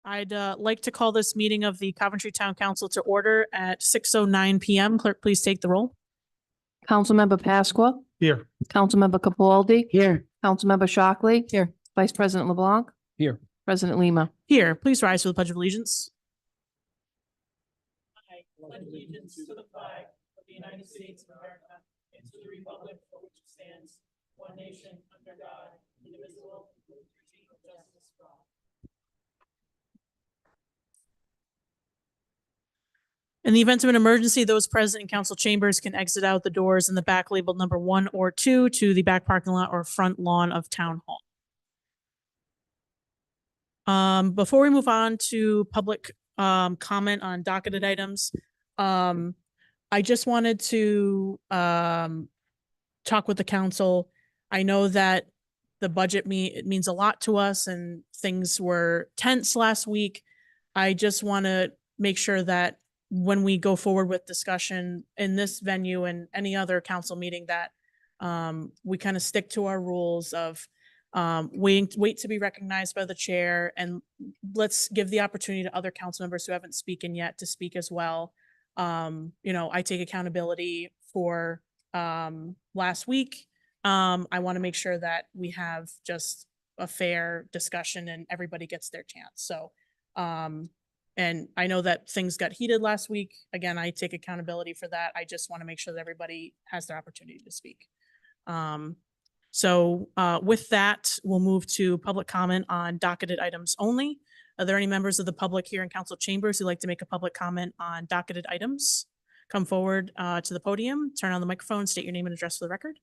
I'd like to call this meeting of the Coventry Town Council to order at 6:09 p.m. Clerk, please take the roll. Councilmember Pasqua. Here. Councilmember Capaldi. Here. Councilmember Shockley. Here. Vice President LeBlanc. Here. President Lima. Here, please rise for the Pledge of Allegiance. I pledge allegiance to the flag of the United States of America and to the republic for which it stands, one nation, under God, indivisible, with liberty and justice for all. In the event of an emergency, those present in council chambers can exit out the doors in the back labeled number 1 or 2 to the back parking lot or front lawn of Town Hall. Before we move on to public comment on docketed items, I just wanted to talk with the council. I know that the budget it means a lot to us and things were tense last week. I just want to make sure that when we go forward with discussion in this venue and any other council meeting that we kind of stick to our rules of wait to be recognized by the chair, and let's give the opportunity to other council members who haven't spoken yet to speak as well. You know, I take accountability for last week. I want to make sure that we have just a fair discussion and everybody gets their chance. So, and I know that things got heated last week. Again, I take accountability for that. I just want to make sure that everybody has their opportunity to speak. So with that, we'll move to public comment on docketed items only. Are there any members of the public here in council chambers who'd like to make a public comment on docketed items? Come forward to the podium, turn on the microphone, state your name and address for the record.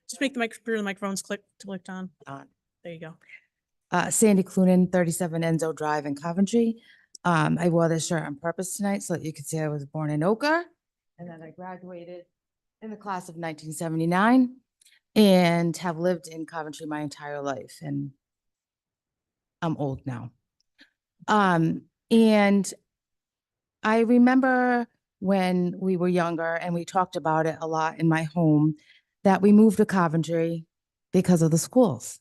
Just make the microphones clicked on. There you go. Sandy Clunan, 37 Enzo Drive in Coventry. I wore this shirt on purpose tonight so that you could see I was born in Oka, and then I graduated in the class of 1979 and have lived in Coventry my entire life, and I'm old now. And I remember when we were younger and we talked about it a lot in my home that we moved to Coventry because of the schools.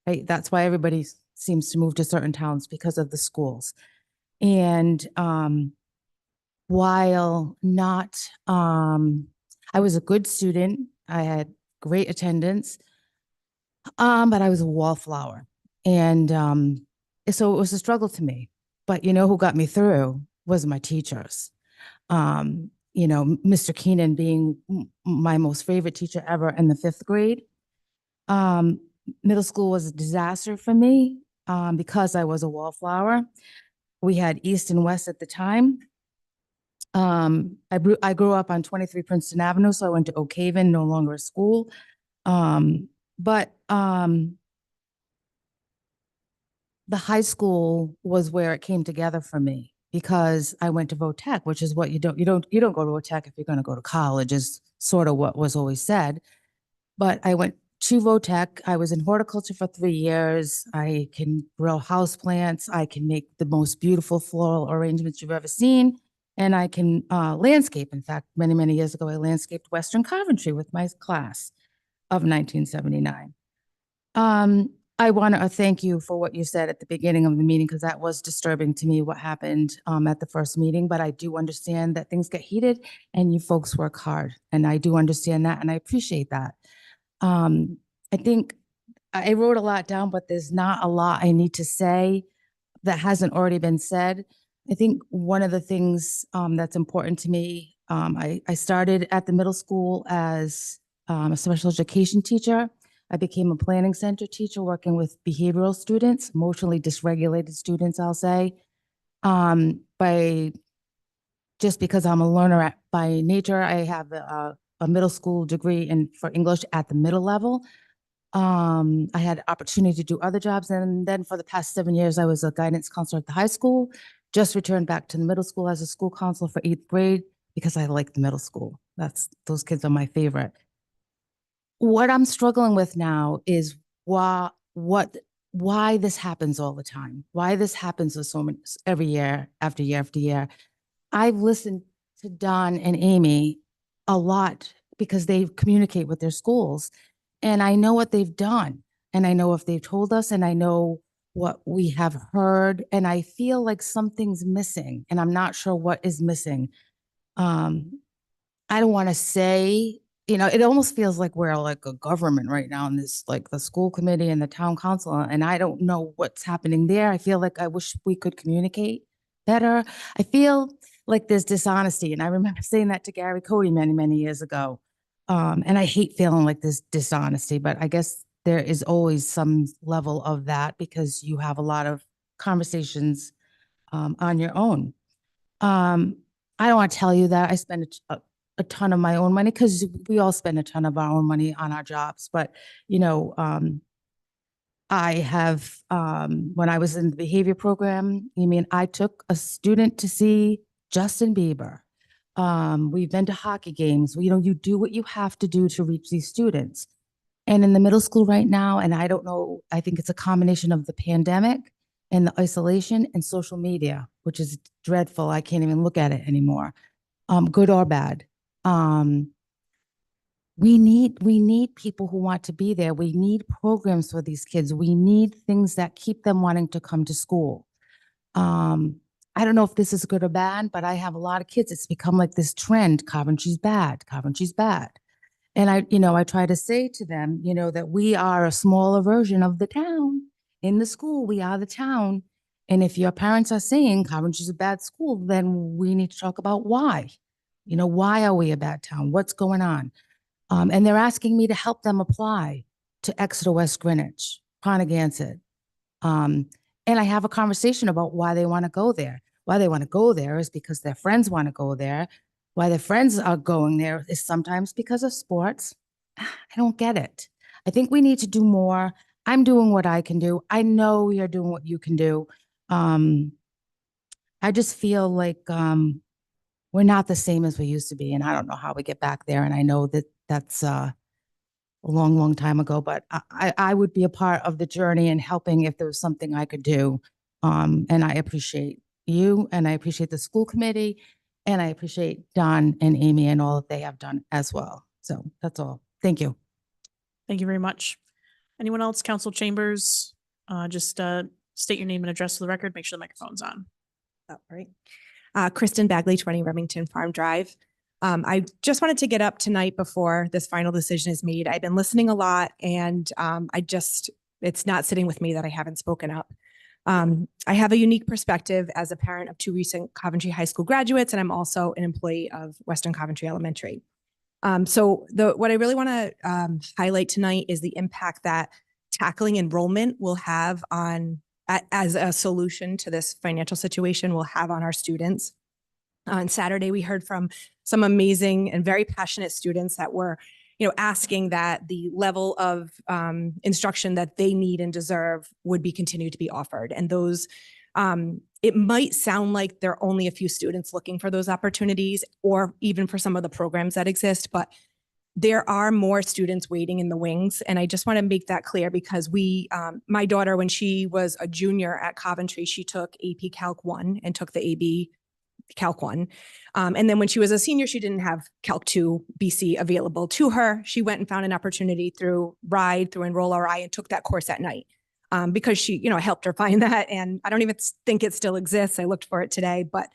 Right? That's why everybody seems to move to certain towns, because of the schools. And while not, I was a good student, I had great attendance, but I was a wallflower. And so it was a struggle to me. But you know who got me through was my teachers. You know, Mr. Keenan being my most favorite teacher ever in the 5th grade. Middle school was a disaster for me because I was a wallflower. We had East and West at the time. I grew up on 23 Princeton Avenue, so I went to Oak Haven, no longer a school. But the high school was where it came together for me, because I went to VOTech, which is what you don't go to VOTech if you're going to go to college, is sort of what was always said. But I went to VOTech. I was in horticulture for 3 years. I can grow houseplants. I can make the most beautiful floral arrangements you've ever seen. And I can landscape. In fact, many, many years ago, I landscaped Western Coventry with my class of 1979. I want to thank you for what you said at the beginning of the meeting, because that was disturbing to me, what happened at the first meeting. But I do understand that things get heated and you folks work hard. And I do understand that, and I appreciate that. I think I wrote a lot down, but there's not a lot I need to say that hasn't already been said. I think one of the things that's important to me, I started at the middle school as a special education teacher. I became a planning center teacher working with behavioral students, emotionally dysregulated students, I'll say. Just because I'm a learner by nature, I have a middle school degree for English at the middle level. I had opportunity to do other jobs. And then for the past 7 years, I was a guidance counselor at the high school, just returned back to the middle school as a school counselor for 8th grade because I like the middle school. Those kids are my favorite. What I'm struggling with now is why this happens all the time, why this happens with so many, every year after year after year. I've listened to Don and Amy a lot because they communicate with their schools. And I know what they've done. And I know if they've told us, and I know what we have heard. And I feel like something's missing, and I'm not sure what is missing. I don't want to say, it almost feels like we're like a government right now in this, like the school committee and the town council. And I don't know what's happening there. I feel like I wish we could communicate better. I feel like there's dishonesty. And I remember saying that to Gary Cody many, many years ago. And I hate feeling like there's dishonesty, but I guess there is always some level of that because you have a lot of conversations on your own. I don't want to tell you that I spend a ton of my own money, because we all spend a ton of our own money on our jobs. But, I have, when I was in the behavior program, I took a student to see Justin Bieber. We've been to hockey games. You do what you have to do to reach these students. And in the middle school right now, and I don't know, I think it's a combination of the pandemic and the isolation and social media, which is dreadful. I can't even look at it anymore, good or bad. We need people who want to be there. We need programs for these kids. We need things that keep them wanting to come to school. I don't know if this is good or bad, but I have a lot of kids. It's become like this trend. Coventry's bad. Coventry's bad. And I try to say to them, that we are a smaller version of the town. In the school, we are the town. And if your parents are saying Coventry's a bad school, then we need to talk about why. Why are we a bad town? What's going on? And they're asking me to help them apply to Exeter West Greenwich, Pontiac. And I have a conversation about why they want to go there. Why they want to go there is because their friends want to go there. Why their friends are going there is sometimes because of sports. I don't get it. I think we need to do more. I'm doing what I can do. I know you're doing what you can do. I just feel like we're not the same as we used to be. And I don't know how we get back there. And I know that that's a long, long time ago, but I would be a part of the journey and helping if there was something I could do. And I appreciate you, and I appreciate the school committee, and I appreciate Don and Amy and all that they have done as well. So that's all. Thank you. Thank you very much. Anyone else? Council Chambers, just state your name and address for the record. Make sure the microphone's on. Oh, right. Kristen Bagley, 20 Remington Farm Drive. I just wanted to get up tonight before this final decision is made. I've been listening a lot, and it's not sitting with me that I haven't spoken up. I have a unique perspective as a parent of 2 recent Coventry High School graduates, and I'm also an employee of Western Coventry Elementary. So what I really want to highlight tonight is the impact that tackling enrollment will have on, as a solution to this financial situation, will have on our students. On Saturday, we heard from some amazing and very passionate students that were, asking that the level of instruction that they need and deserve would be continued to be offered. And those, it might sound like there are only a few students looking for those opportunities, or even for some of the programs that exist, but there are more students waiting in the wings. And I just want to make that clear, because my daughter, when she was a junior at Coventry, she took AP Calc 1 and took the AB Calc 1. And then when she was a senior, she didn't have Calc 2 BC available to her. She went and found an opportunity through Enroll RI, and took that course at night because she, helped her find that. And I don't even think it still exists. I looked for it today, but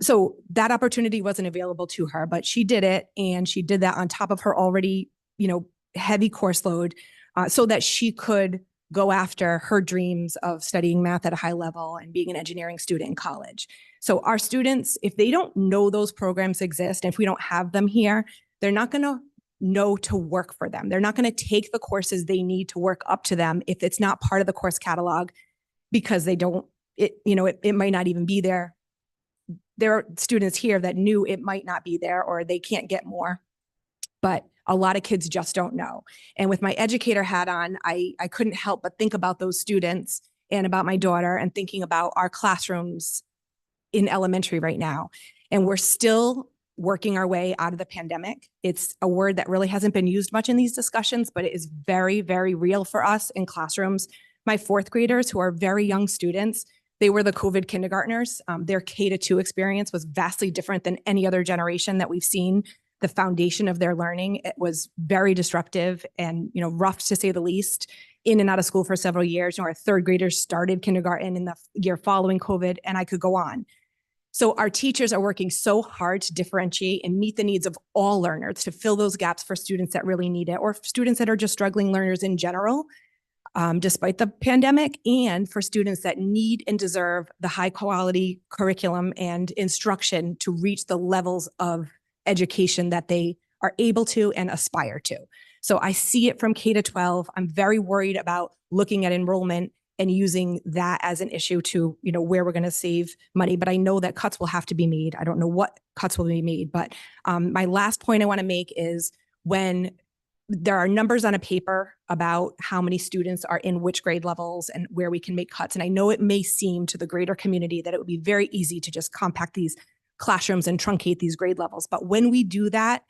so that opportunity wasn't available to her, but she did it. And she did that on top of her already, heavy course load so that she could go after her dreams of studying math at a high level and being an engineering student in college. So our students, if they don't know those programs exist, and if we don't have them here, they're not going to know to work for them. They're not going to take the courses they need to work up to them if it's not part of the course catalog, because they don't, it might not even be there. There are students here that knew it might not be there, or they can't get more, but a lot of kids just don't know. And with my educator hat on, I couldn't help but think about those students and about my daughter, and thinking about our classrooms in elementary right now. And we're still working our way out of the pandemic. It's a word that really hasn't been used much in these discussions, but it is very, very real for us in classrooms. My 4th graders, who are very young students, They were the COVID kindergartners. Their K-2 experience was vastly different than any other generation that we've seen. The foundation of their learning, it was very disruptive and, rough to say the least, in and out of school for several years. Our third graders started kindergarten in the year following COVID, and I could go on. So our teachers are working so hard to differentiate and meet the needs of all learners, to fill those gaps for students that really need it, or students that are just struggling learners in general, despite the pandemic, and for students that need and deserve the high quality curriculum and instruction to reach the levels of education that they are able to and aspire to. So I see it from K-12. I'm very worried about looking at enrollment and using that as an issue to, where we're going to save money. But I know that cuts will have to be made. I don't know what cuts will be made. But my last point I want to make is, when there are numbers on a paper about how many students are in which grade levels and where we can make cuts. And I know it may seem to the greater community that it would be very easy to just compact these classrooms and truncate these grade levels. But when we do that,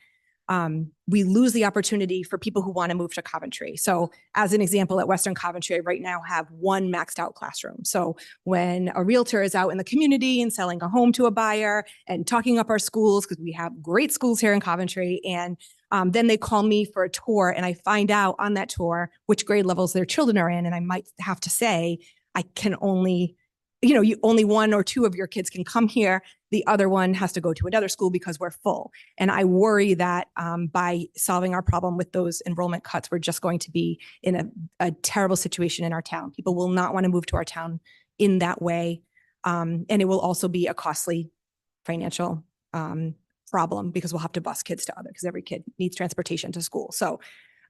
we lose the opportunity for people who want to move to Coventry. So as an example, at Western Coventry, I right now have one maxed out classroom. So when a realtor is out in the community and selling a home to a buyer and talking up our schools, because we have great schools here in Coventry, and then they call me for a tour, and I find out on that tour which grade levels their children are in. And I might have to say, I can only, only one or two of your kids can come here. The other one has to go to another school because we're full. And I worry that by solving our problem with those enrollment cuts, we're just going to be in a terrible situation in our town. People will not want to move to our town in that way. And it will also be a costly financial problem, because we'll have to bus kids to because every kid needs transportation to school. So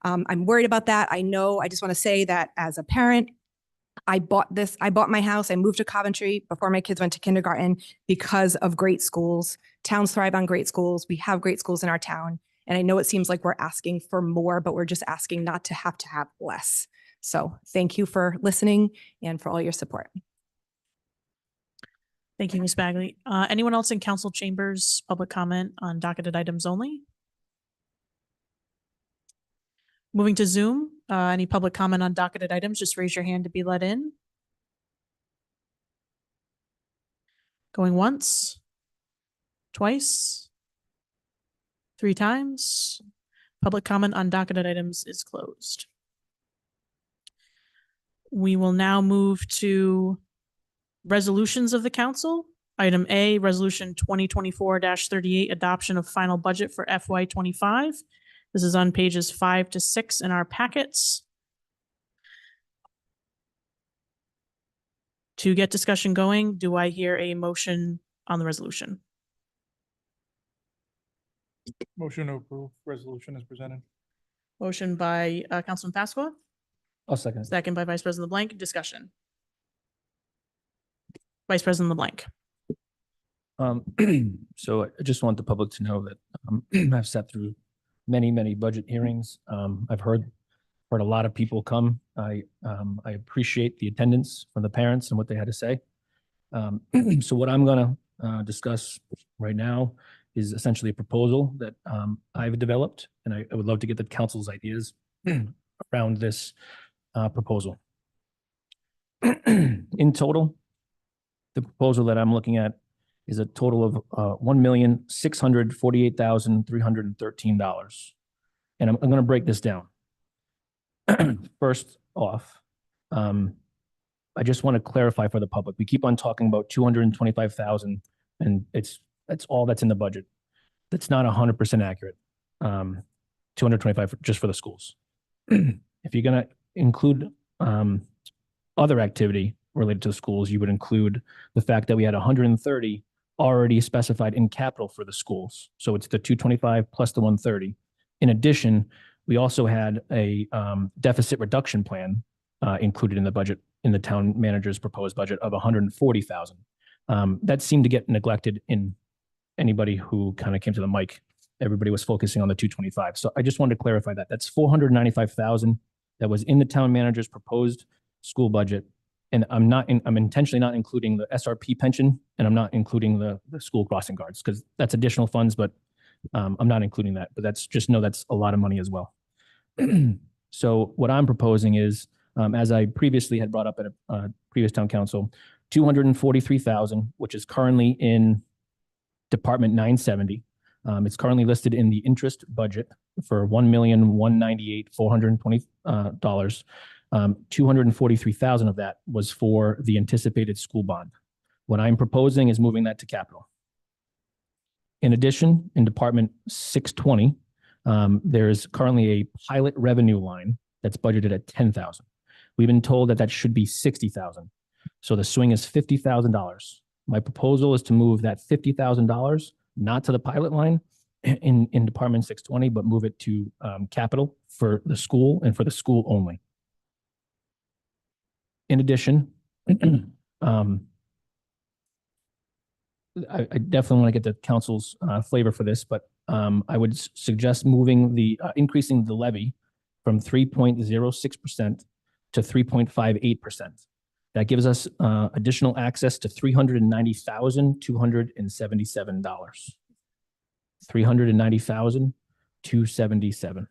I'm worried about that. I just want to say that as a parent, I bought my house. I moved to Coventry before my kids went to kindergarten because of great schools. Towns thrive on great schools. We have great schools in our town. And I know it seems like we're asking for more, but we're just asking not to have less. So thank you for listening and for all your support. Thank you, Ms. Bagley. Anyone else in council chambers, public comment on docketed items only? Moving to Zoom, any public comment on docketed items, just raise your hand to be let in. Going once, twice, 3 times. Public comment on docketed items is closed. We will now move to resolutions of the council. Item A, resolution 2024-38, adoption of final budget for FY25. This is on pages 5 to 6 in our packets. To get discussion going, do I hear a motion on the resolution? Motion to approve resolution as presented. Motion by Councilman Pasqua, I'll second. second by Vice President LeBlanc. Discussion. Vice President LeBlanc. So I just want the public to know that I've sat through many budget hearings. I've heard a lot of people come. I appreciate the attendance from the parents and what they had to say. So what I'm gonna discuss right now is essentially a proposal that I've developed, and I would love to get the council's ideas around this proposal. In total, the proposal that I'm looking at is a total of $1,648,313. And I'm going to break this down. First off, I just want to clarify for the public. We keep on talking about 225,000, and that's all that's in the budget. That's not 100% accurate. 225 just for the schools. If you're going to include other activity related to the schools, you would include the fact that we had 130 already specified in capital for the schools. So it's the 225 plus the 130. In addition, we also had a deficit reduction plan included in the budget, in the town manager's proposed budget of 140,000. That seemed to get neglected in anybody who kind of came to the mic. Everybody was focusing on the 225. So I just wanted to clarify that. That's 495,000 that was in the town manager's proposed school budget. And I'm intentionally not including the SRP pension, and I'm not including the school crossing guards, because that's additional funds, but I'm not including that. But that's a lot of money as well. So what I'm proposing is, as I previously had brought up at a previous town council, $243,000, which is currently in Department 970. It's currently listed in the interest budget for $1,198,420. $243,000 of that was for the anticipated school bond. What I'm proposing is moving that to capital. In addition, in Department 620, there is currently a pilot revenue line that's budgeted at $10,000. We've been told that that should be $60,000. So the swing is $50,000. My proposal is to move that $50,000 not to the pilot line in Department 620, but move it to capital for the school and for the school only. In addition, I definitely want to get the council's flavor for this, but I would suggest moving increasing the levy from 3.06% to 3.58%. That gives us additional access to $390,277. $390,277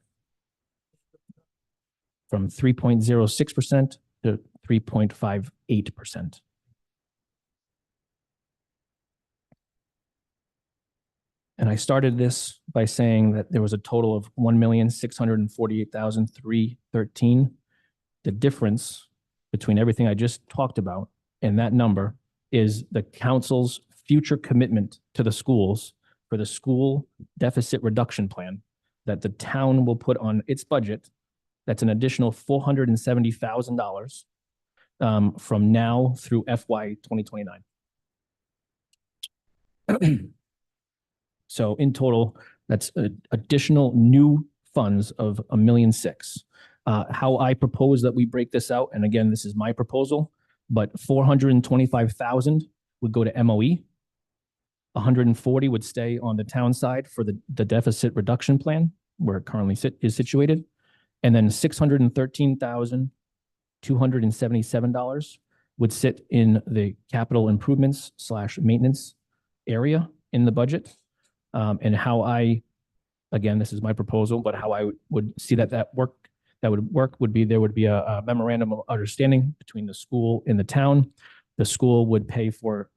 from 3.06% to 3.58%. And I started this by saying that there was a total of $1,648,313. The difference between everything I just talked about and that number is the council's future commitment to the schools for the school deficit reduction plan that the town will put on its budget. That's an additional $470,000 from now through FY 2029. So in total, that's additional new funds of $1.6 million. How I propose that we break this out, and again, this is my proposal, but $425,000 would go to MOE. 140 would stay on the town side for the deficit reduction plan where it currently is situated. And then $613,277 would sit in the capital improvements / maintenance area in the budget. And how again, this is my proposal, but how I would see that would work would be there would be a memorandum of understanding between the school and the town. The school would pay for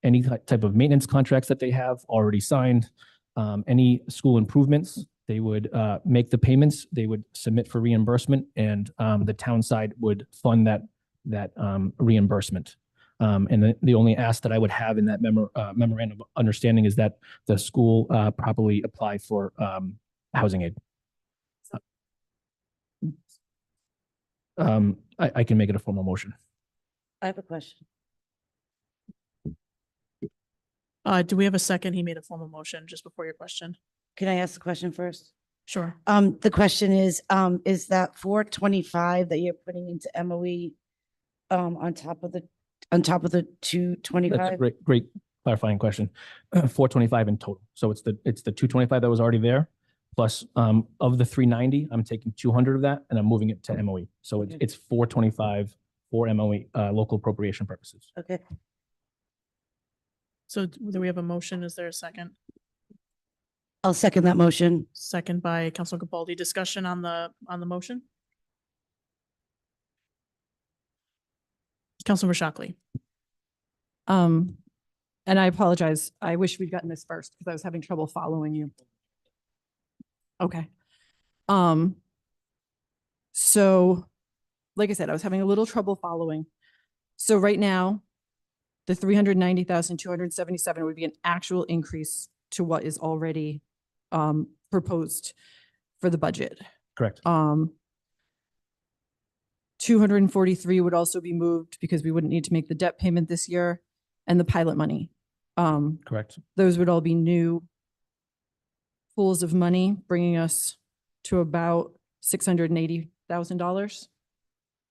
any type of maintenance contracts that they have already signed. Any school improvements, they would make the payments, they would submit for reimbursement, and the town side would fund that reimbursement. And the only ask that I would have in that memorandum of understanding is that the school properly apply for housing aid. I can make it a formal motion. I have a question. Do we have a second? He made a formal motion just before your question. Can I ask the question first? Sure. The question is that 425 that you're putting into MOE on top of the 225? That's a great clarifying question. 425 in total. So it's the 225 that was already there. Plus of the 390, I'm taking 200 of that and I'm moving it to MOE. So it's 425 for MOE local appropriation purposes. Okay. So do we have a motion? Is there a second? I'll second that motion. Second by Councilor Capaldi. Discussion on the motion? Councilor Shockley. And I apologize. I wish we'd gotten this first because I was having trouble following you. Okay. So like I said, I was having a little trouble following. So right now, the 390,277 would be an actual increase to what is already proposed for the budget. Correct. 243 would also be moved because we wouldn't need to make the debt payment this year, and the pilot money. Correct. Those would all be new pools of money, bringing us to about $680,000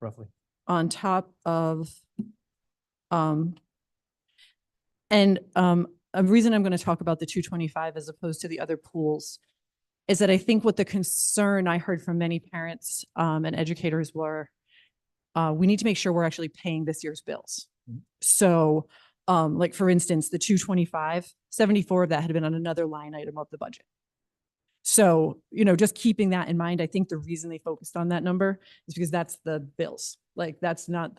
Roughly. on top of, a reason I'm going to talk about the 225 as opposed to the other pools is that I think what the concern I heard from many parents and educators were, we need to make sure we're actually paying this year's bills. So like for instance, the 225, 74 of that had been on another line item of the budget. So, just keeping that in mind, I think the reason they focused on that number is because that's the bills. Like that's not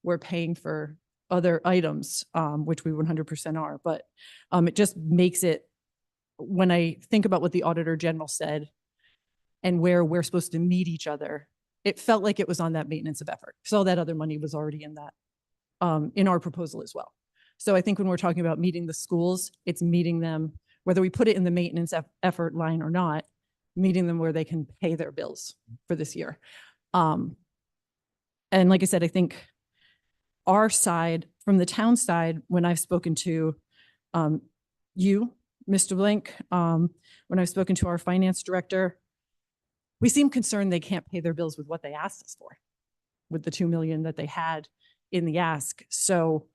we're paying for other items, which we 100% are, but it just makes it, when I think about what the Auditor General said and where we're supposed to meet each other, it felt like it was on that maintenance of effort. So that other money was already in that, in our proposal as well. So I think when we're talking about meeting the schools, it's meeting them, whether we put it in the maintenance effort line or not, meeting them where they can pay their bills for this year. And like I said, I think our side, from the town side, when I've spoken to you, Mr. Blank, when I've spoken to our finance director, we seem concerned they can't pay their bills with what they asked us for, with the 2 million that they had in the ask. So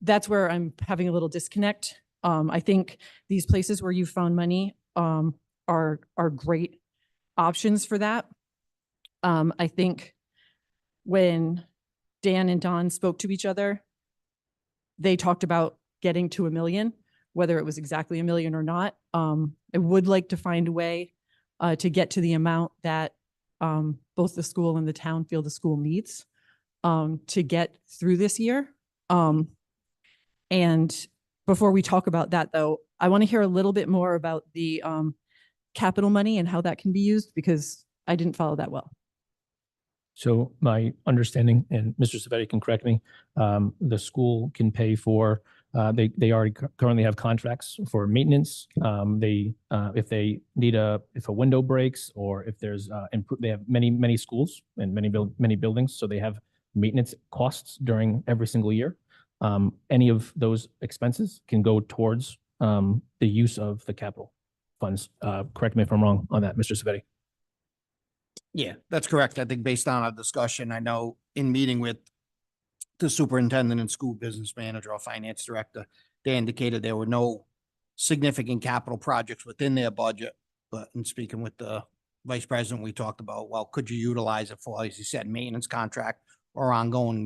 that's where I'm having a little disconnect. I think these places where you found money are great options for that. I think when Dan and Don spoke to each other, they talked about getting to 1 million, whether it was exactly 1 million or not. I would like to find a way to get to the amount that both the school and the town feel the school needs to get through this year. And before we talk about that, though, I want to hear a little bit more about the capital money and how that can be used, because I didn't follow that well. So my understanding, and Mr. Savetti can correct me, the school can pay for, they already currently have contracts for maintenance. If they need if a window breaks, or if there's, they have many schools and many buildings, so they have maintenance costs during every single year. Any of those expenses can go towards the use of the capital funds. Correct me if I'm wrong on that, Mr. Savetti. Yeah, that's correct. I think based on our discussion, I know in meeting with the superintendent and school business manager or finance director, they indicated there were no significant capital projects within their budget. But in speaking with the vice president, we talked about, well, could you utilize it for, as you said, maintenance contract or ongoing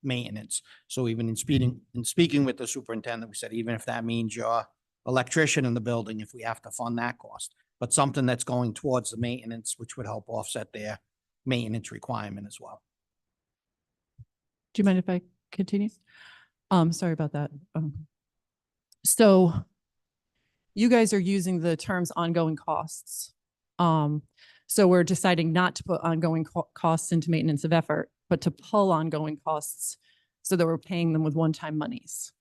maintenance? So even in speaking with the superintendent, we said, even if that means your electrician in the building, if we have to fund that cost, but something that's going towards the maintenance, which would help offset their maintenance requirement as well. Do you mind if I continue? Sorry about that. So you guys are using the terms ongoing costs. So we're deciding not to put ongoing costs into maintenance of effort, but to pull ongoing costs so that we're paying them with one-time monies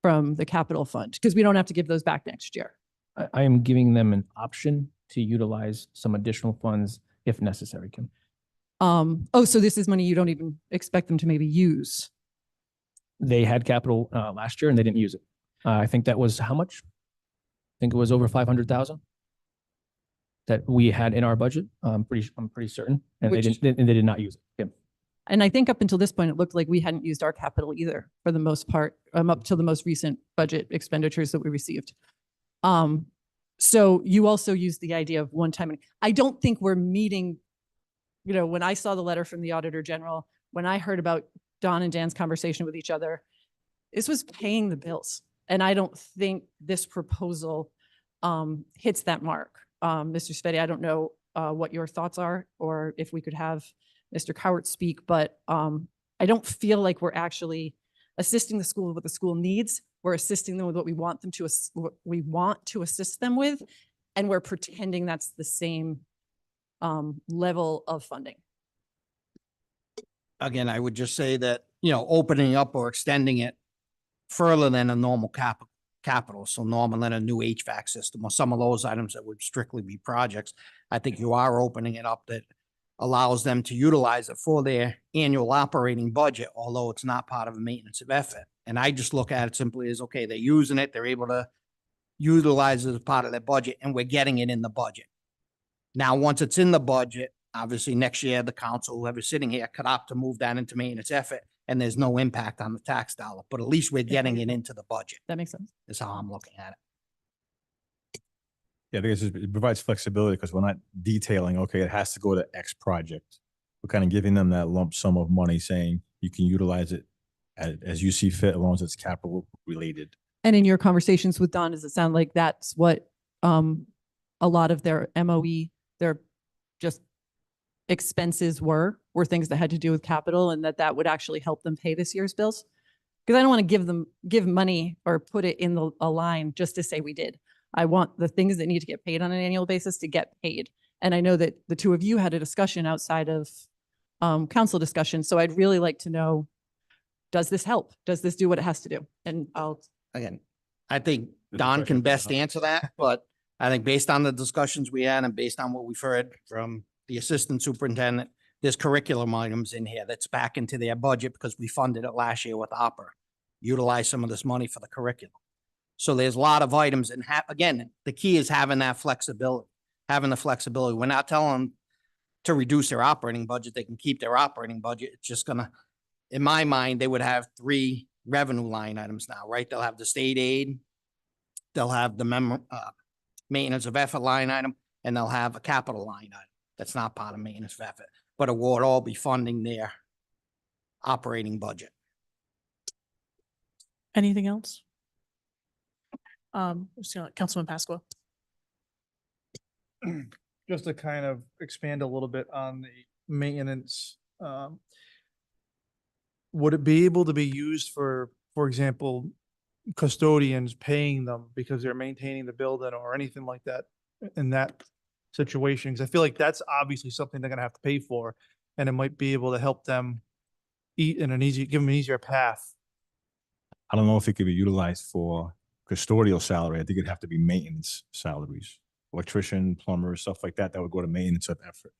from the capital fund, because we don't have to give those back next year. I am giving them an option to utilize some additional funds if necessary, Kim. Oh, so this is money you don't even expect them to maybe use? They had capital last year and they didn't use it. I think that was how much? I think it was over 500,000 that we had in our budget. I'm pretty certain, and they did not use it. Kim. And I think up until this point, it looked like we hadn't used our capital either, for the most part, up to the most recent budget expenditures that we received. So you also used the idea of one-time. I don't think we're meeting, when I saw the letter from the Auditor General, when I heard about Don and Dan's conversation with each other, this was paying the bills. And I don't think this proposal hits that mark. Mr. Savetti, I don't know what your thoughts are, or if we could have Mr. Cowart speak, but I don't feel like we're actually assisting the school with what the school needs. We're assisting them with what we want them to, what we want to assist them with, and we're pretending that's the same level of funding. Again, I would just say that, opening up or extending it further than a normal capital, so normal than a new HVAC system or some of those items that would strictly be projects, I think you are opening it up that allows them to utilize it for their annual operating budget, although it's not part of a maintenance of effort. And I just look at it simply as, okay, they're using it, they're able to utilize it as part of their budget, and we're getting it in the budget. Now, once it's in the budget, obviously next year, the council, whoever's sitting here, could opt to move that into maintenance effort, and there's no impact on the tax dollar, but at least we're getting it into the budget. That makes sense. Is how I'm looking at it. Yeah, because it provides flexibility, because we're not detailing, okay, it has to go to X project. We're kind of giving them that lump sum of money, saying you can utilize it as you see fit, as long as it's capital related. And in your conversations with Don, does it sound like that's what a lot of their MOE, they're just expenses were things that had to do with capital, and that would actually help them pay this year's bills. Because I don't want to give money or put it in a line just to say we did. I want the things that need to get paid on an annual basis to get paid. And I know that the two of you had a discussion outside of council discussion. So I'd really like to know, does this help? Does this do what it has to do? And Again, I think Good Don question can for best Don. answer that, but I think based on the discussions we had and based on what we've heard from the assistant superintendent, there's curriculum items in here that's back into their budget because we funded it last year with opera. Utilize some of this money for the curriculum. So there's a lot of items and again, the key is having that flexibility, having the flexibility. We're not telling them to reduce their operating budget. They can keep their operating budget. It's just gonna, in my mind, they would have 3 revenue line items now, right? They'll have the state aid, they'll have the maintenance of effort line item, and they'll have a capital line item. That's not part of maintenance of effort, but it would all be funding their operating budget. Anything else? Councilman Pasqua. Just to kind of expand a little bit on the maintenance, would it be able to be used for example, custodians paying them because they're maintaining the building or anything like that in that situation? Because I feel like that's obviously something they're gonna have to pay for, and it might be able to help them eat in give them an easier path. I don't know if it could be utilized for custodial salary. I think it'd have to be maintenance salaries, electrician, plumber, stuff like that. That would go to maintenance of effort.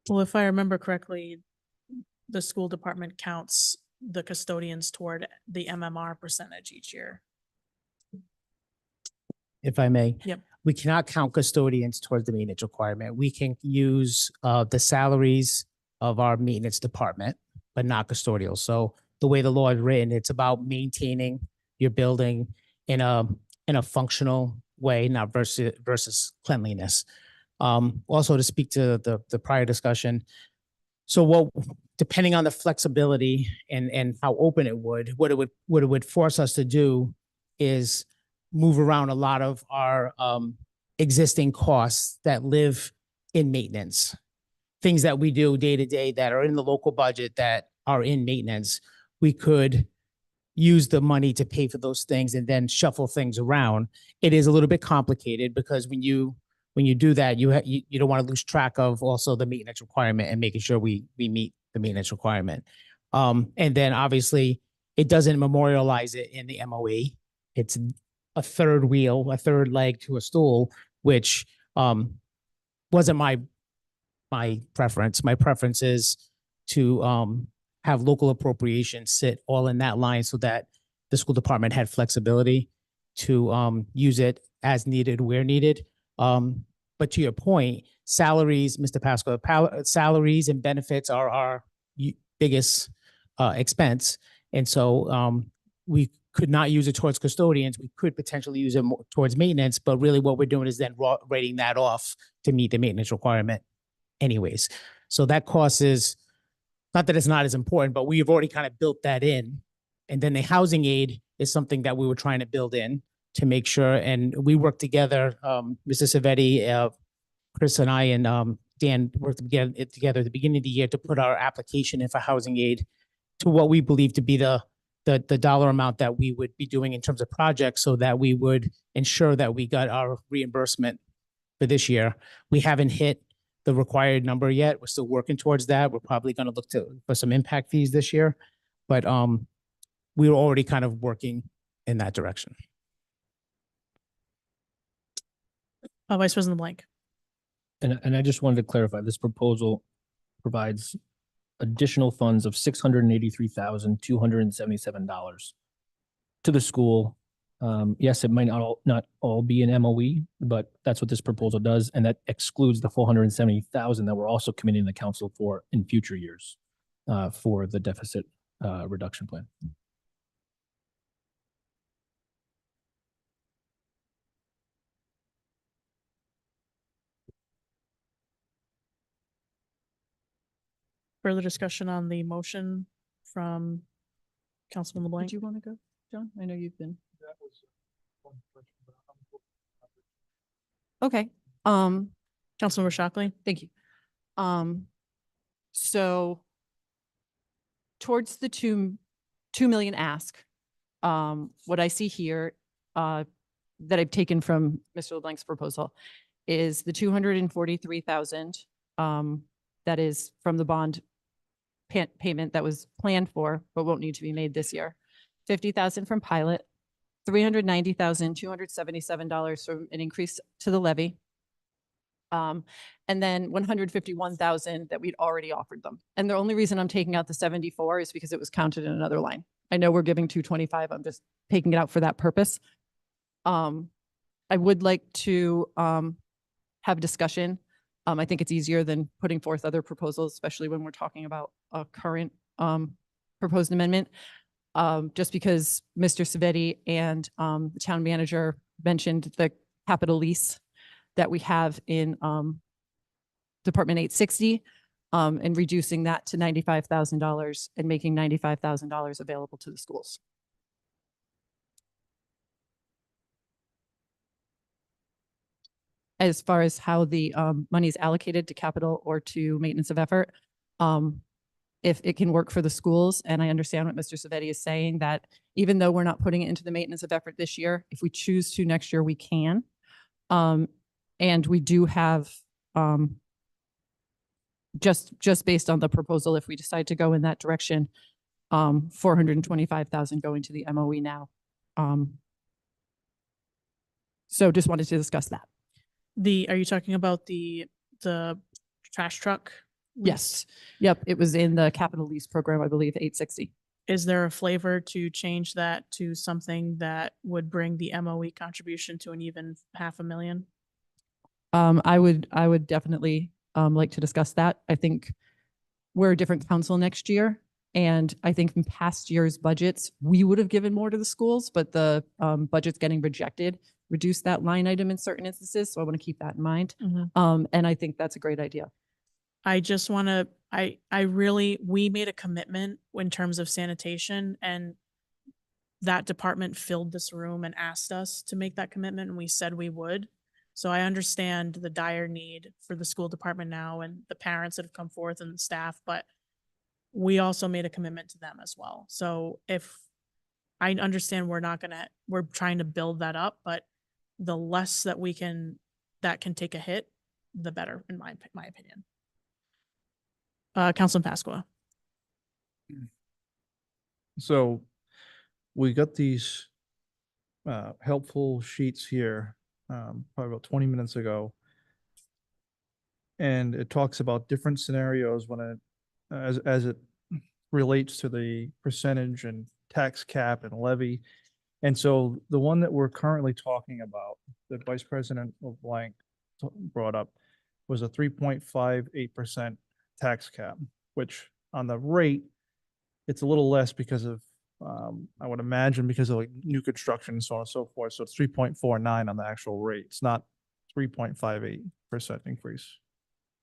Well, if I remember correctly, the school department counts the custodians toward the MMR percentage each year. If I may. Yep. We cannot count custodians towards the maintenance requirement. We can use the salaries of our maintenance department, but not custodial. So the way the law is written, it's about maintaining your building in a functional way, not versus cleanliness. Also to speak to the prior discussion. So depending on the flexibility and how open it would, what it would force us to do is move around a lot of our existing costs that live in maintenance. Things that we do day to day that are in the local budget that are in maintenance. We could use the money to pay for those things and then shuffle things around. It is a little bit complicated because when you do that, you don't want to lose track of also the maintenance requirement and making sure we meet the maintenance requirement. And then obviously it doesn't memorialize it in the MOE. It's a third wheel, a third leg to a stool, which wasn't my preference. My preference is to have local appropriations sit all in that line so that the school department had flexibility to use it as needed, where needed. But to your point, salaries, Mr. Pasco, salaries and benefits are our biggest expense. And so we could not use it towards custodians. We could potentially use it towards maintenance, but really what we're doing is then writing that off to meet the maintenance requirement anyways. So that cost is, not that it's not as important, but we've already kind of built that in. And then the housing aid is something that we were trying to build in to make sure, and we worked together, Mr. Savetti, Chris and I and Dan worked together at the beginning of the year to put our application in for housing aid to what we believe to be the dollar amount that we would be doing in terms of projects so that we would ensure that we got our reimbursement for this year. We haven't hit the required number yet. We're still working towards that. We're probably going to look for some impact fees this year, but we were already kind of working in that direction. Vice President Blank. And I just wanted to clarify, this proposal provides additional funds of $683,277 to the school. Yes, it might not all be an MOE, but that's what this proposal does. And that excludes the $470,000 that we're also committing the council for in future years for the deficit reduction plan. Further discussion on the motion from Councilman LeBlanc? Did you want to go, John? I know you've been. Okay. Councilmember Shockley? Thank you. So towards the 2 million ask, what I see here, that I've taken from Mr. LeBlanc's proposal is the 243,000, that is from the bond payment that was planned for, but won't need to be made this year. 50,000 from pilot, $390,277 from an increase to the levy. And then 151,000 that we'd already offered them. And the only reason I'm taking out the 74 is because it was counted in another line. I know we're giving 225. I'm just taking it out for that purpose. I would like to have discussion. I think it's easier than putting forth other proposals, especially when we're talking about a current proposed amendment. Just because Mr. Savetti and the town manager mentioned the capital lease that we have in Department 860, and reducing that to $95,000 and making $95,000 available to the schools. As far as how the money is allocated to capital or to maintenance of effort, if it can work for the schools, and I understand what Mr. Savetti is saying, that even though we're not putting it into the maintenance of effort this year, if we choose to next year, we can. And we do have, just based on the proposal, if we decide to go in that direction, 425,000 going to the MOE now. So just wanted to discuss that. Are you talking about the trash truck? Yes. Yep. It was in the capital lease program, I believe, 860. Is there a flavor to change that to something that would bring the MOE contribution to an even $500,000? I would definitely like to discuss that. I think we're a different council next year. And I think in past years' budgets, we would have given more to the schools, but the budget's getting rejected, reduced that line item in certain instances. So I want to keep that in mind. And I think that's a great idea. I just want to, we made a commitment in terms of sanitation, and that department filled this room and asked us to make that commitment, and we said we would. So I understand the dire need for the school department now and the parents that have come forth and the staff, but we also made a commitment to them as well. So if I understand we're trying to build that up, but the less that that can take a hit, the better, in my opinion. Councilman Pasqua. So we got these helpful sheets here probably about 20 minutes ago. And it talks about different scenarios when it, as it relates to the percentage and tax cap and levy. And so the one that we're currently talking about, that Vice President LeBlanc brought up, was a 3.58% tax cap, which on the rate, it's a little less because of, I would imagine because of like new construction and so on and so forth. So it's 3.49 on the actual rate. It's not 3.58% increase.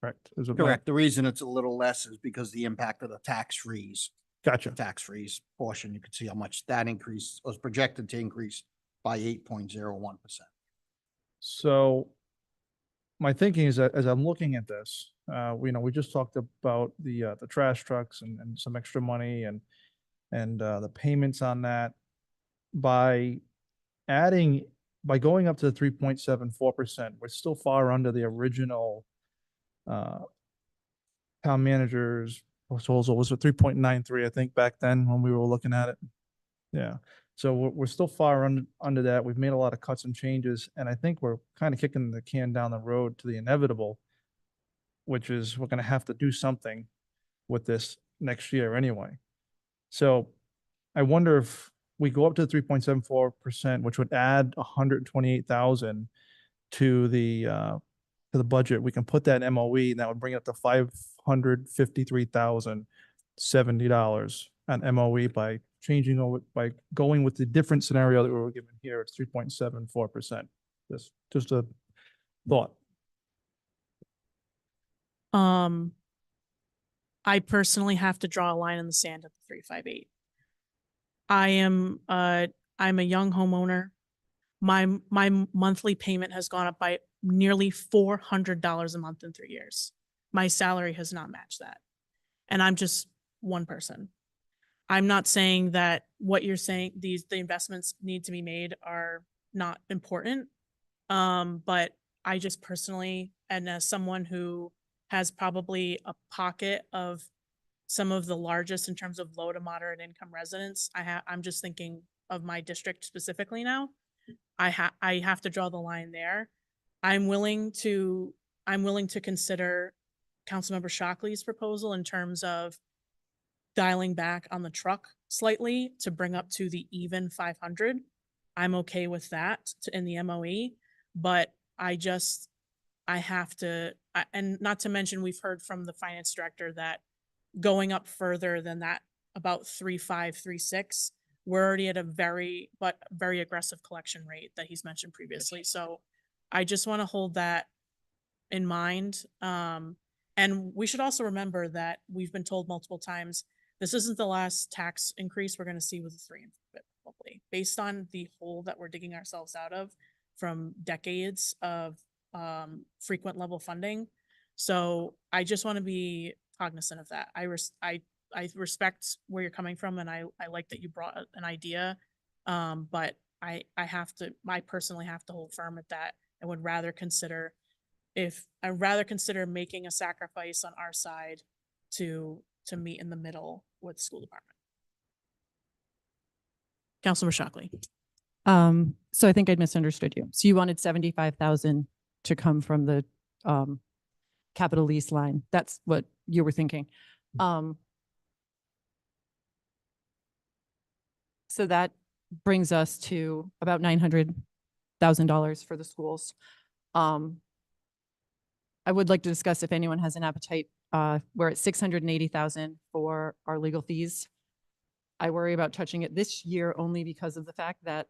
Correct? Correct. The reason it's a little less is because the impact of the tax freeze. Gotcha. Tax freeze portion, you can see how much that increase was projected to increase by 8.01%. So my thinking is that as I'm looking at this, we just talked about the trash trucks and some extra money and the payments on that. By going up to the 3.74%, we're still far under the original town manager's proposal. Was it 3.93, I think, back then when we were looking at it? Yeah. So we're still far under that. We've made a lot of cuts and changes, and I think we're kind of kicking the can down the road to the inevitable, which is we're going to have to do something with this next year anyway. So I wonder if we go up to 3.74%, which would add 128,000 to the budget. We can put that in MOE, and that would bring it up to $553,070 on MOE by changing over, by going with the different scenario that we were given here. It's 3.74%. Just a thought. I personally have to draw a line in the sand at the 358. I'm a young homeowner. My monthly payment has gone up by nearly $400 a month in 3 years. My salary has not matched that. And I'm just one person. I'm not saying that what you're saying, the investments need to be made are not important. But I just personally, and as someone who has probably a pocket of some of the largest in terms of low to moderate income residents, I'm just thinking of my district specifically now. I have to draw the line there. I'm willing to consider Councilmember Shockley's proposal in terms of dialing back on the truck slightly to bring up to the even 500. I'm okay with that in the MOE, but I have to, and not to mention, we've heard from the finance director that going up further than that, about 3.5, 3.6, we're already at a very aggressive collection rate that he's mentioned previously. So I just want to hold that in mind. And we should also remember that we've been told multiple times, this isn't the last tax increase we're going to see with the 3 and 5, probably, based on the hole that we're digging ourselves out of from decades of frequent level funding. So I just want to be cognizant of that. I respect where you're coming from, and I like that you brought an idea, but I personally have to hold firm at that. I would rather consider making a sacrifice on our side to meet in the middle with the school department. Councilmember Shockley. So I think I misunderstood you. So you wanted 75,000 to come from the capital lease line. That's what you were thinking. So that brings us to about $900,000 for the schools. I would like to discuss if anyone has an appetite. We're at 680,000 for our legal fees. I worry about touching it this year only because of the fact that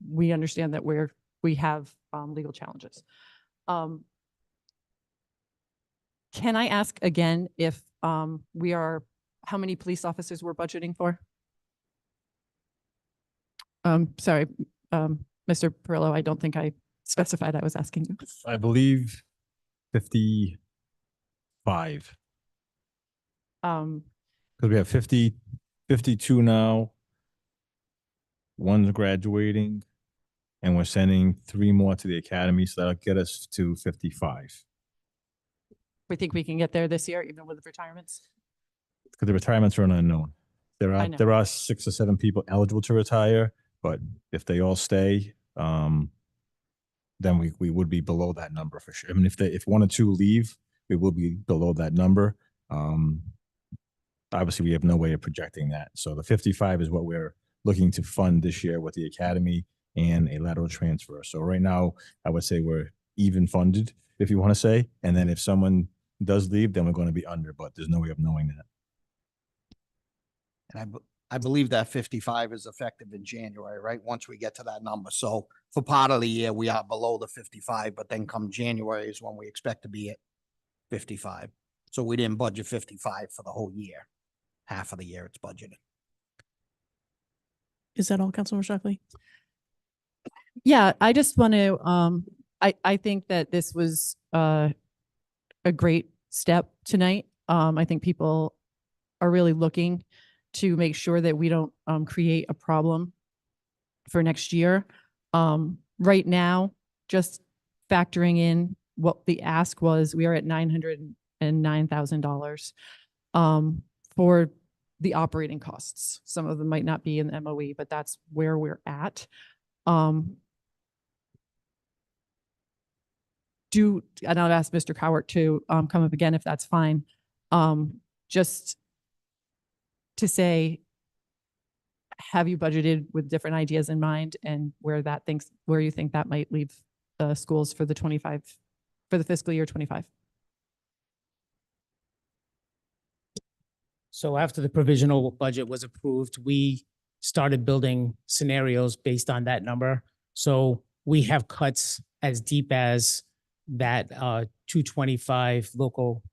we understand that we have legal challenges. Can I ask again if how many police officers we're budgeting for? Sorry, Mr. Perillo, I don't think I specified I was asking you. I believe 55. Because we have 52 now. One's graduating, and we're sending 3 more to the academy, so that'll get us to 55. We think we can get there this year, even with the retirements? Because the retirements are an unknown. I know. There are 6 or 7 people eligible to retire, but if they all stay, then we would be below that number for sure. I mean, if 1 or 2 leave, we will be below that number. Obviously, we have no way of projecting that. So the 55 is what we're looking to fund this year with the academy and a lateral transfer. So right now, I would say we're even funded, if you want to say. And then if someone does leave, then we're going to be under, but there's no way of knowing that. And I believe that 55 is effective in January, right? Once we get to that number. So for part of the year, we are below the 55, but then come January is when we expect to be at 55. So we didn't budget 55 for the whole year. Half of the year it's budgeted. Is that all, Councilmember Shockley? Yeah, I just want to, I think that this was a great step tonight. I think people are really looking to make sure that we don't create a problem for next year. Right now, just factoring in what the ask was, we are at $909,000 for the operating costs. Some of them might not be in the MOE, but that's where we're at. And I'll ask Mr. Cowart to come up again if that's fine. Just to say, have you budgeted with different ideas in mind, and where you think that might leave the schools for the fiscal year 25? So after the provisional budget was approved, we started building scenarios based on that number. So we have cuts as deep as that 225 local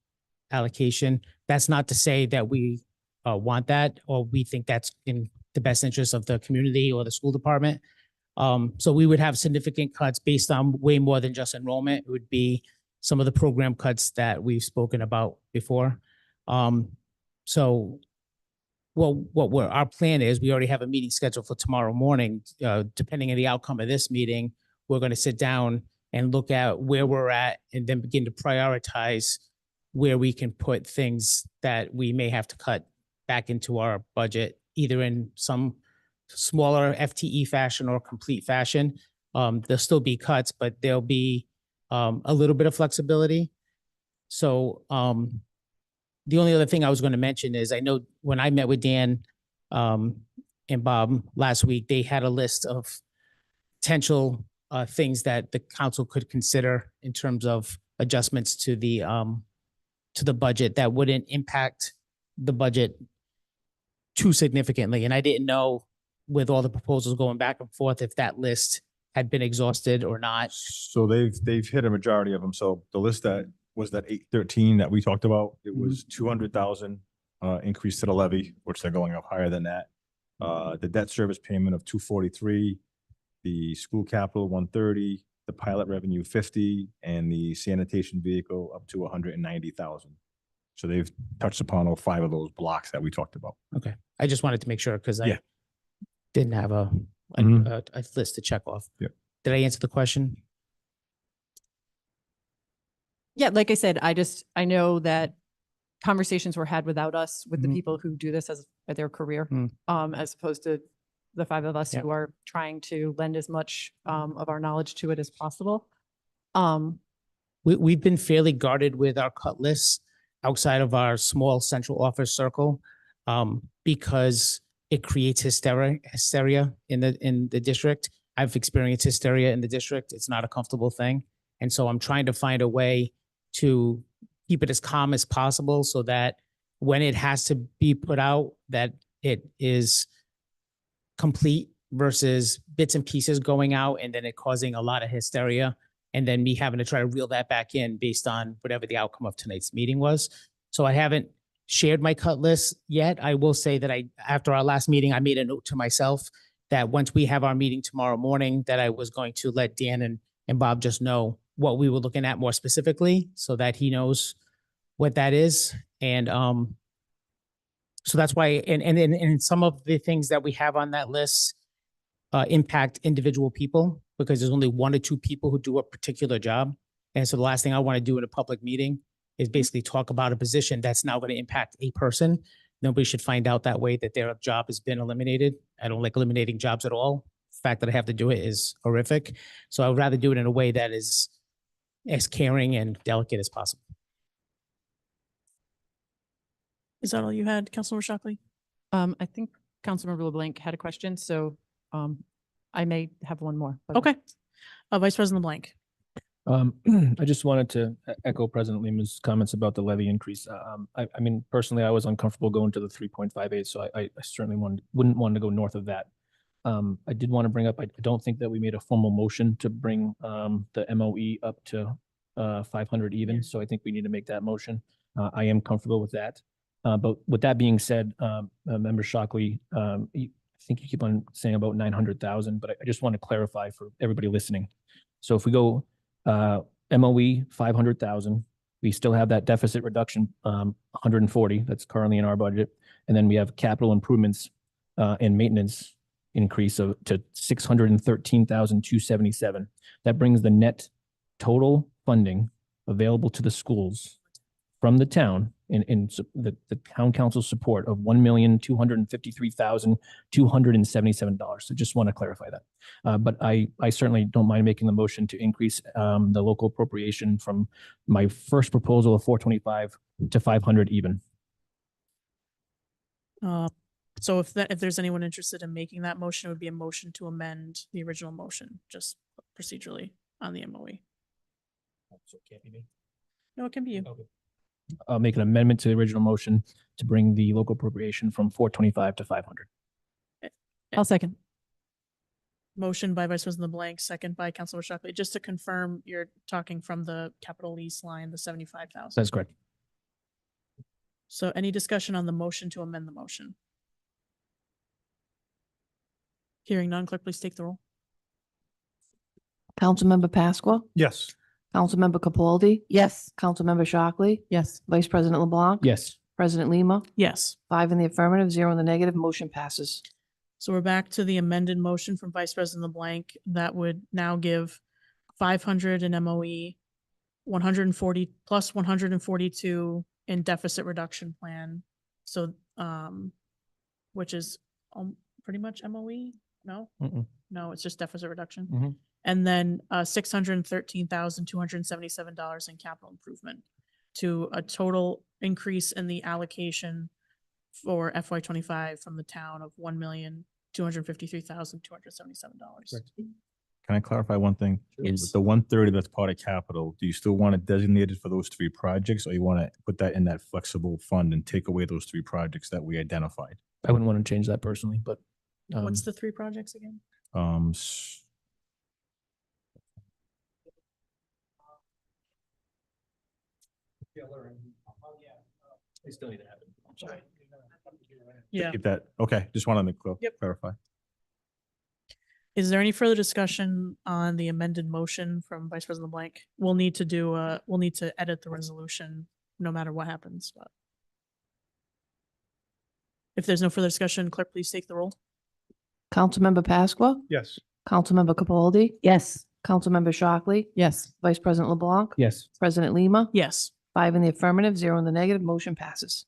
allocation. That's not to say that we want that, or we think that's in the best interest of the community or the school department. So we would have significant cuts based on way more than just enrollment. It would be some of the program cuts that we've spoken about before. So our plan is, we already have a meeting scheduled for tomorrow morning. Depending on the outcome of this meeting, we're going to sit down and look at where we're at and then begin to prioritize where we can put things that we may have to cut back into our budget, either in some smaller FTE fashion or complete fashion. There'll still be cuts, but there'll be a little bit of flexibility. So the only other thing I was going to mention is, I know when I met with Dan and Bob last week, they had a list of potential things that the council could consider in terms of adjustments to the budget that wouldn't impact the budget too significantly. And I didn't know, with all the proposals going back and forth, if that list had been exhausted or not. So they've hit a majority of them. So the list that was that 813 that we talked about, it was 200,000 increase to the levy, which they're going up higher than that. The debt service payment of 243, the school capital 130, the pilot revenue 50, and the sanitation vehicle up to 190,000. So they've touched upon all 5 of those blocks that we talked about. Okay. I just wanted to make sure, because Yeah. I didn't have a list to check off. Yeah. Did I answer the question? Yeah, like I said, I know that conversations were had without us, with the Mhm. people who do this as their career, Mm. as opposed to the 5 of us Yeah. who are trying to lend as much of our knowledge to it as possible. We've been fairly guarded with our cut lists outside of our small central office circle, because it creates hysteria in the district. I've experienced hysteria in the district. It's not a comfortable thing. And so I'm trying to find a way to keep it as calm as possible, so that when it has to be put out, that it is complete, versus bits and pieces going out and then it causing a lot of hysteria, and then me having to try to reel that back in based on whatever the outcome of tonight's meeting was. So I haven't shared my cut list yet. I will say that after our last meeting, I made a note to myself that once we have our meeting tomorrow morning, that I was going to let Dan and Bob just know what we were looking at more specifically, so that he knows what that is. And so that's why, and some of the things that we have on that list impact individual people, because there's only 1 or 2 people who do a particular job. And so the last thing I want to do in a public meeting is basically talk about a position that's now going to impact a person. Nobody should find out that way that their job has been eliminated. I don't like eliminating jobs at all. The fact that I have to do it is horrific. So I would rather do it in a way that is as caring and delicate as possible. Is that all you had, Councilmember Shockley? I think Councilmember LeBlanc had a question, so I may have one more. but- Okay. Vice President LeBlanc. I just wanted to echo President Lima's comments about the levy increase. I mean, personally, I was uncomfortable going to the 3.58, so I certainly wouldn't want to go north of that. I did want to bring up, I don't think that we made a formal motion to bring the MOE up to 500 even, so I think we need to make that motion. I am comfortable with that. But with that being said, Member Shockley, I think you keep on saying about 900,000, but I just want to clarify for everybody listening. So if we go MOE 500,000, we still have that deficit reduction 140 that's currently in our budget, and then we have capital improvements and maintenance increase to 613,277. That brings the net total funding available to the schools from the town in the town council support of $1,253,277. So just want to clarify that. But I certainly don't mind making the motion to increase the local appropriation from my first proposal of 425 to 500 even. So if there's anyone interested in making that motion, it would be a motion to amend the original motion, just procedurally on the MOE. So it can't be me. No, it can be you. Okay. I'll make an amendment to the original motion to bring the local appropriation from 425 to 500. I'll second. Motion by Vice President LeBlanc, second by Councilor Shockley. Just to confirm, you're talking from the capital lease line, the 75,000. That's correct. So any discussion on the motion to amend the motion? Hearing none, clerk, please take the roll. Councilmember Pasqua, Yes. Councilmember Capaldi, Yes. Councilmember Shockley, Yes. Vice President LeBlanc. Yes. President Lima, Yes. 5 in the affirmative, 0 in the negative, motion passes. So we're back to the amended motion from Vice President LeBlanc that would now give 500 in MOE, 140 plus 142 in deficit reduction plan. So, which is pretty much MOE? No? Mm-mm. No, it's just deficit reduction. Mhm. And then $613,277 in capital improvement to a total increase in the allocation for FY 25 from the town of $1,253,277. Can I clarify one thing? Yes. The 130 that's part of capital, do you still want it designated for those 3 projects, or you want to put that in that flexible fund and take away those 3 projects that we identified? I wouldn't want to change that personally, but What's the 3 projects again? S- they still need to happen. I'm sorry. Yeah. Get that, okay, just wanted to Yep. clarify. Is there any further discussion on the amended motion from Vice President LeBlanc? We'll need to edit the resolution no matter what happens, but. If there's no further discussion, clerk, please take the roll. Councilmember Pasqua, Yes. Councilmember Capaldi, Yes. Councilmember Shockley, Yes. Vice President LeBlanc, Yes. President Lima, Yes. 5 in the affirmative, 0 in the negative, motion passes.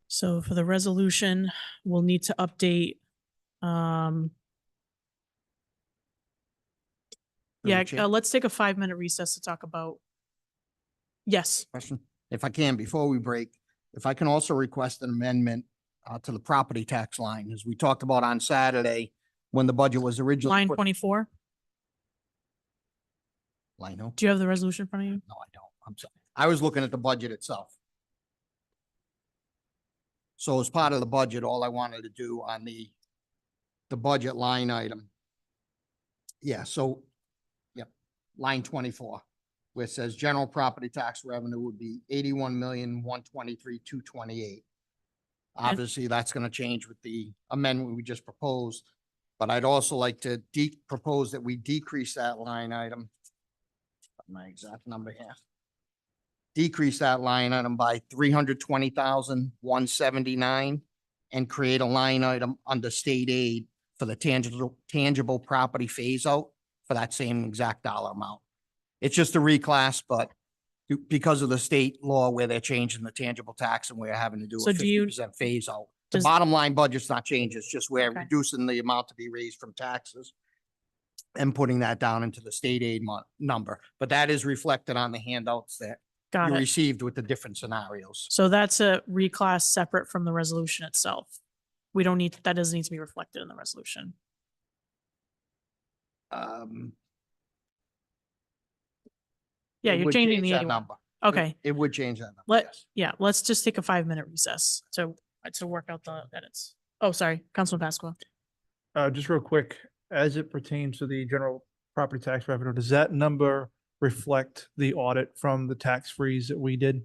So for the resolution, we'll need to update, yeah, Chair. let's take a 5-minute recess to talk about. Yes, Question, if I can, before we break, if I can also request an amendment to the property tax line, as we talked about on Saturday, when the budget was originally. line put- 24. Line who? Do you have the resolution in front of you? No, I don't. I'm sorry. I was looking at the budget itself. So as part of the budget, all I wanted to do on the budget line item. Yeah, so, yep, line 24, where it says general property tax revenue would be 81,123,228. Obviously, that's gonna change with the amendment we just proposed, but I'd also like to propose that we decrease that line item. My exact number here. Decrease that line item by 320,179 and create a line item under state aid for the tangible property phase out for that same exact dollar amount. It's just a reclass, but because of the state law where they're changing the tangible tax and we're having to do So a do you- 50% phase out. The does- bottom line budget's not changing. It's just we're Okay. reducing the amount to be raised from taxes and putting that down into the state aid number. But that is reflected on the handouts that Got you it. received with the different scenarios. So that's a reclass separate from the resolution itself. We don't need, that doesn't need to be reflected in the resolution. Yeah, it you're would changing change the that 81. number. Okay, It would change that number. let, yes. yeah, let's just take a 5-minute recess to work out the edits. Oh, sorry, Councilman Pasqua. Just real quick, as it pertains to the general property tax revenue, does that number reflect the audit from the tax freeze that we did?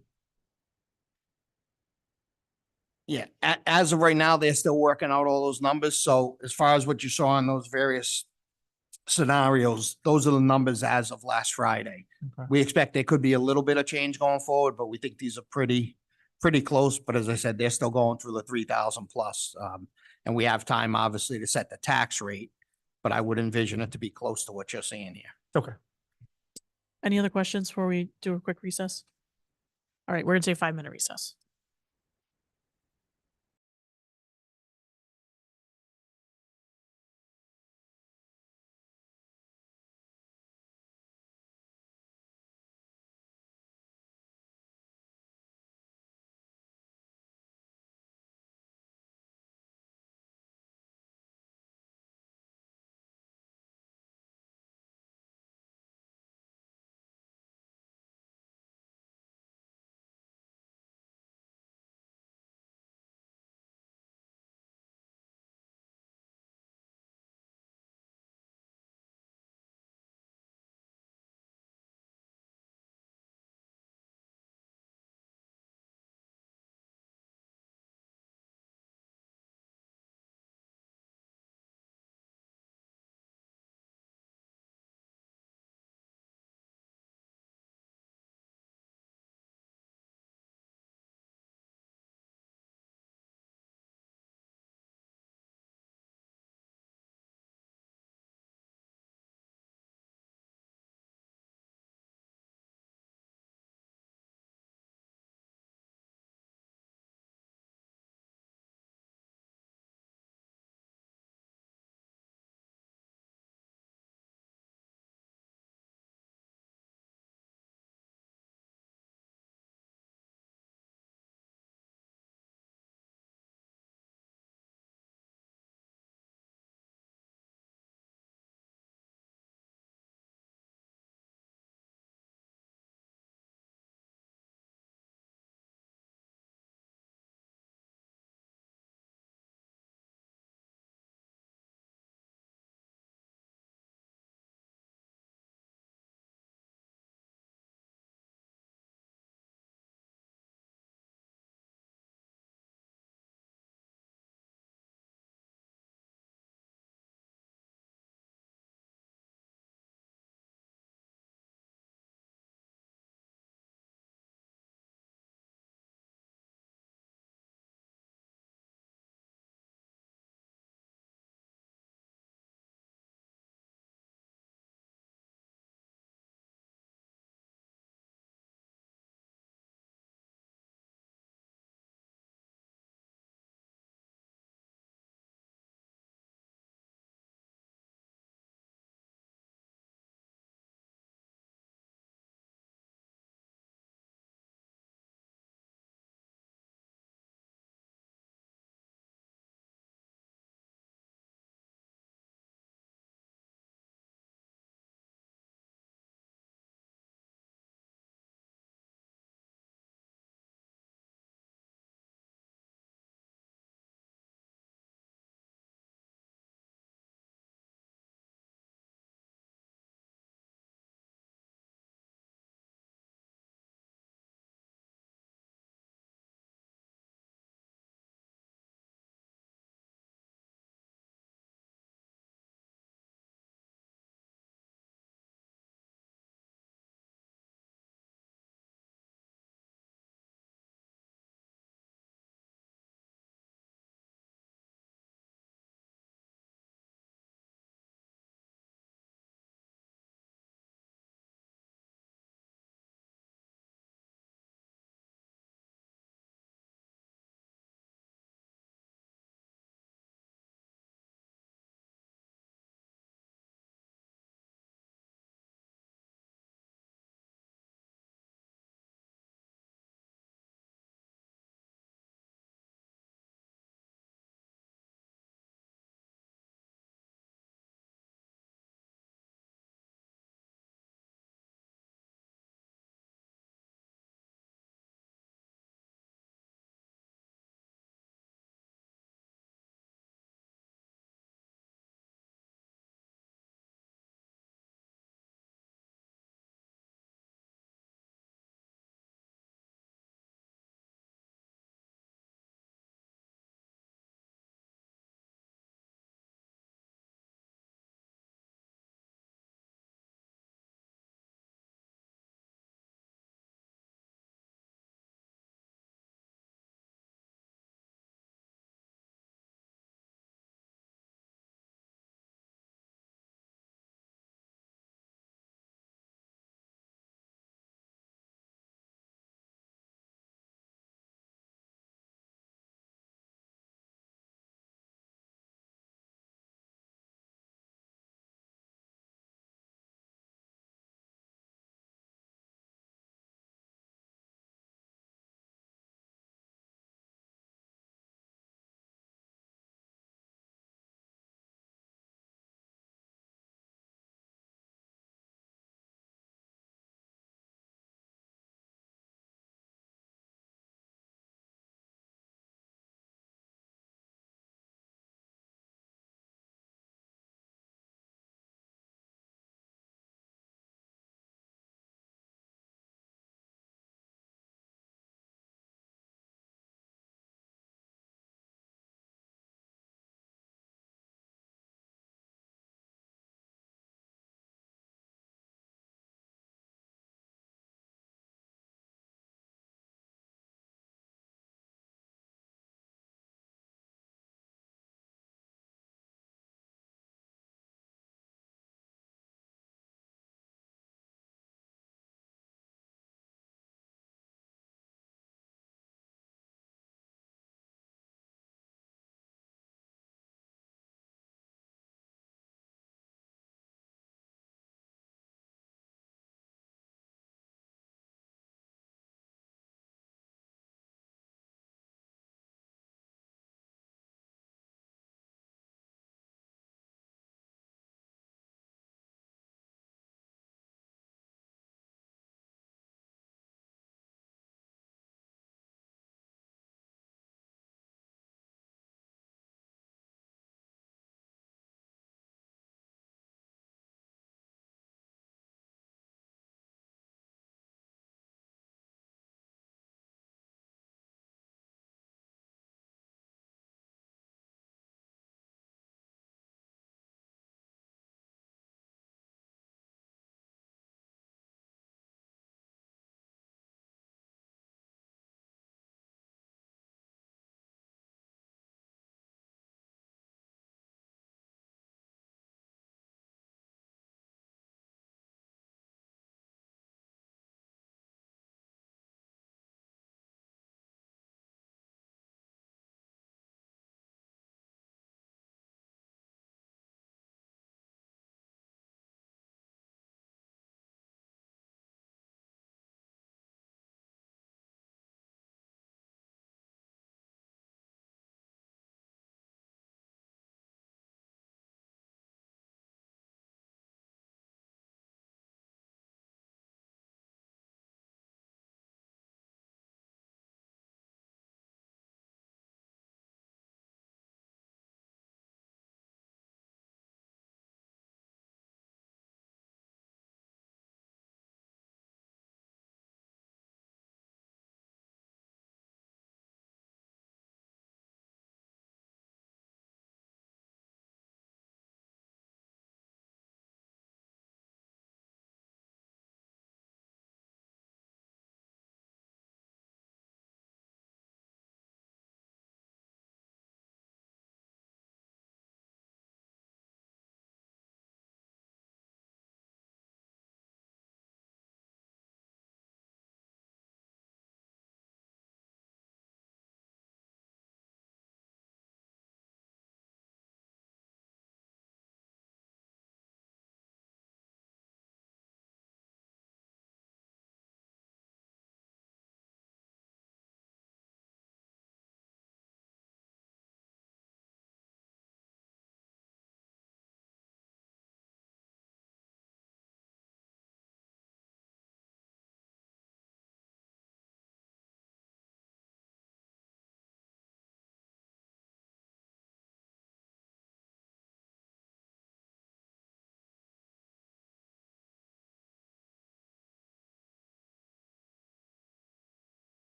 Yeah, as of right now, they're still working out all those numbers. So as far as what you saw in those various scenarios, those are the numbers as of last Friday. Okay. We expect there could be a little bit of change going forward, but we think these are pretty close. But as I said, they're still going through the 3,000 plus. And we have time, obviously, to set the tax rate, but I would envision it to be close to what you're seeing here. Okay. Any other questions before we do a quick recess? All right, we're gonna take a 5-minute recess.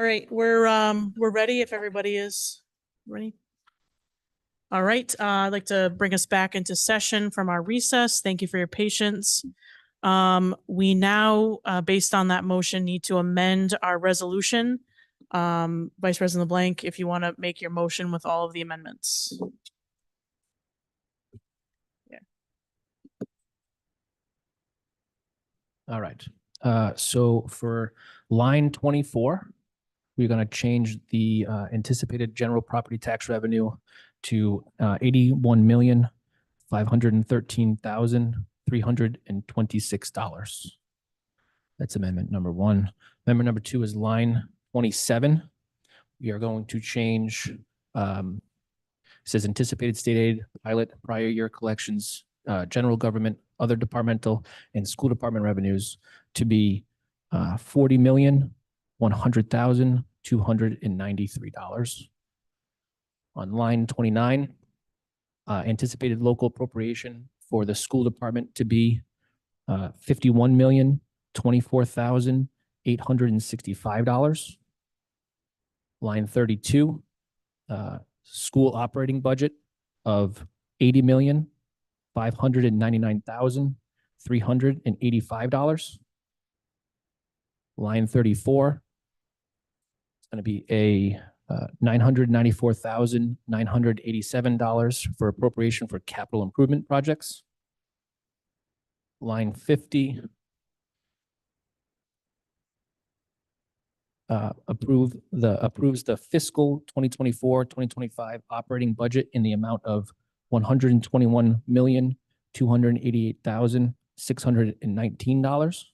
All right, we're ready if everybody is ready. All right, I'd like to bring us back into session from our recess. Thank you for your patience. We now, based on that motion, need to amend our resolution. Vice President LeBlanc, if you want to make your motion with all of the amendments. All right. So for line 24, we're going to change the anticipated general property tax revenue to $81,513,326. That's amendment number 1. Amendment number 2 is line 27. We are going to change, it says anticipated state aid, pilot, prior year collections, general government, other departmental and school department revenues to be $40,100,293. On line 29, anticipated local appropriation for the school department to be $51,024,865. Line 32, school operating budget of $80,599,385. Line 34, it's going to be a $994,987 for appropriation for capital improvement projects. Line 50, approves the fiscal 2024-2025 operating budget in the amount of $121,288,619.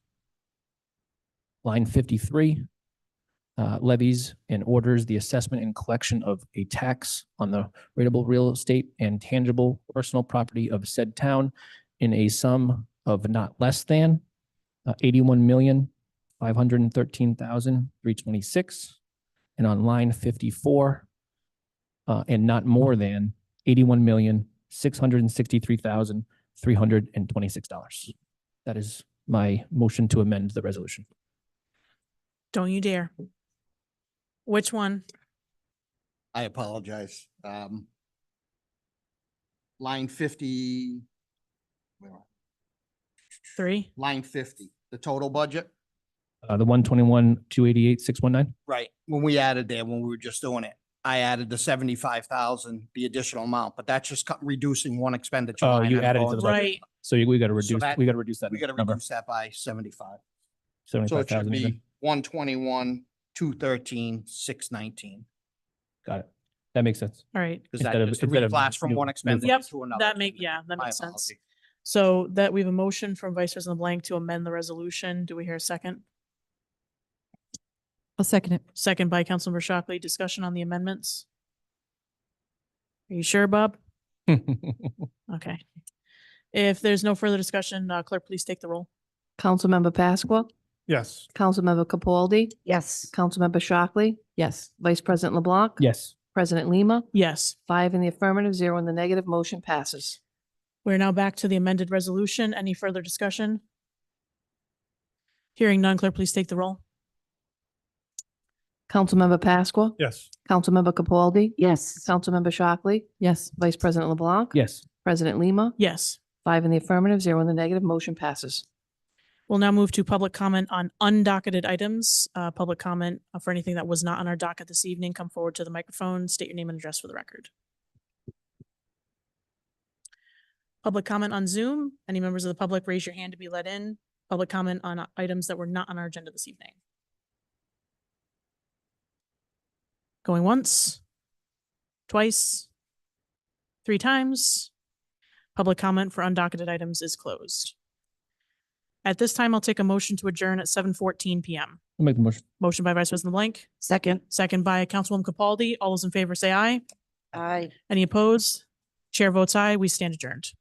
Line 53, levies and orders the assessment and collection of a tax on the rateable real estate and tangible personal property of said town in a sum of not less than $81,513,326. And on line 54, and not more than $81,663,326. That is my motion to amend the resolution. Don't you dare. Which one? I apologize. Line 50. where are 3? we? Line 50, the total budget. The 121,288,619. Right. When we added there, when we were just doing it, I added the 75,000, the additional amount, but that's just reducing one expenditure. Oh, line you item added it to going the to- budget. Right. So we got to So reduce, that- we got to reduce that We got to number. reduce that by 75. So it 75,000 should even. be 121,213,619. Got it. That makes sense. All right. Because that Instead of- just instead of reclass from new- one new expenditure Yep, to another. that makes sense. apology. So that we have a motion from Vice President LeBlanc to amend the resolution. Do we hear a second? I'll second it. Second by Councilmember Shockley. Discussion on the amendments. Are you sure, Bob? Okay. If there's no further discussion, clerk, please take the roll. Councilmember Pasqua, Yes. Councilmember Capaldi, Yes. Councilmember Shockley, Yes. Vice President LeBlanc. Yes. President Lima, Yes. 5 in the affirmative, 0 in the negative, motion passes. We're now back to the amended resolution. Any further discussion? Hearing none, clerk, please take the roll. Councilmember Pasqua, Yes. Councilmember Capaldi, Yes. Councilmember Shockley, Yes. Vice President LeBlanc. Yes. President Lima, Yes. 5 in the affirmative, 0 in the negative, motion passes. We'll now move to public comment on undocketed items. Public comment for anything that was not on our docket this evening. Come forward to the microphone, state your name and address for the record. Public comment on Zoom. Any members of the public, raise your hand to be let in. Public comment on items that were not on our agenda this evening. Going once, twice, 3 times. Public comment for undocketed items is closed. At this time, I'll take a motion to adjourn at 7:14 PM. I'll make the motion. Motion by Vice President LeBlanc, Second. second by Councilwoman Capaldi. All those in favor say aye. Aye. Any opposed? Chair votes aye. We stand adjourned.